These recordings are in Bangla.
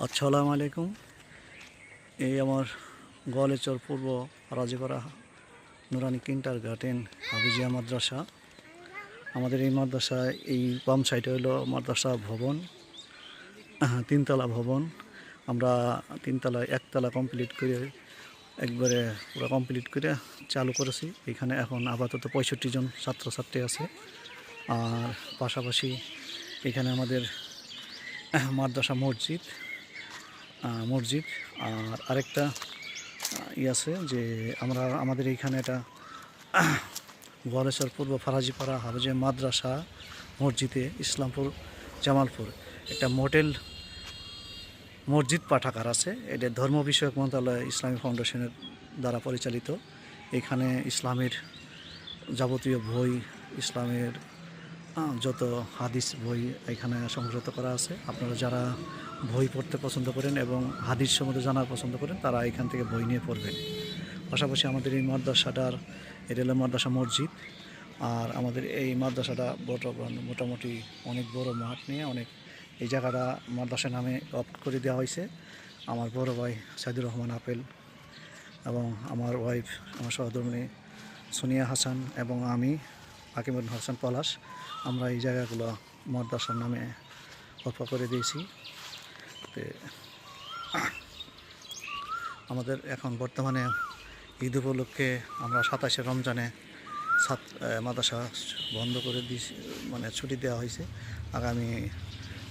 আসসালামু আলাইকুম। এই আমার গোয়ালেচর পূর্ব রাজীপাড়া নুরানি কিন্ডারগার্টেন হাফিজিয়া মাদ্রাসা। আমাদের এই মাদ্রাসায় এই বাম সাইডে হলো মাদ্রাসা ভবন, তিনতলা ভবন। আমরা একতলা কমপ্লিট করে একবারে পুরো কমপ্লিট করে চালু করেছি। এখানে এখন আপাতত 65 জন ছাত্রছাত্রী আছে। আর পাশাপাশি এখানে আমাদের মাদ্রাসা মসজিদ আর আরেকটা আছে যে আমাদের এইখানে এটা গোয়ালেশ্বর পূর্ব ফারাজিপাড়া হাফিজিয়া মাদ্রাসা মসজিদে ইসলামপুর জামালপুর একটা মসজিদ পাঠাগার আছে। এটা ধর্ম বিষয়ক মন্ত্রণালয় ইসলামী ফাউন্ডেশনের দ্বারা পরিচালিত। এখানে ইসলামের যাবতীয় বই, ইসলামের যত হাদিস বই এখানে সংগ্রহ করা আছে। আপনারা যারা বই পড়তে পছন্দ করেন এবং হাদিস সম্বন্ধে জানার পছন্দ করেন তারা এখান থেকে বই নিয়ে পড়বেন। পাশাপাশি আমাদের এই মাদ্রাসাটার এটা হলো মাদ্রাসা মসজিদ। আর আমাদের এই মাদ্রাসাটা মোটামুটি অনেক বড় মাঠ নিয়ে এই জায়গাটা মাদ্রাসা নামে অফ করে দেওয়া হয়েছে। আমার বড় ভাই সাইদুর রহমান আপেল এবং আমার ওয়াইফ আমার সহধর্মিণী সোনিয়া হাসান এবং আমি হাকিমুল হাসান পলাশ, আমরা এই জায়গাগুলো মাদ্রাসার নামে অফ করে দিয়েছি। তো আমাদের এখন বর্তমানে ঈদ উপলক্ষে আমরা 27শে রমজানে মাদ্রাসা বন্ধ করে দিয়েছি, মানে ছুটি দেওয়া হয়েছে। আগামী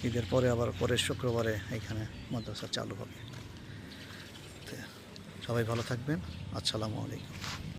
ঈদের পরে আবার পরের শুক্রবারে এখানে মাদ্রাসা চালু হবে। সবাই ভালো থাকবেন। আসসালামু আলাইকুম।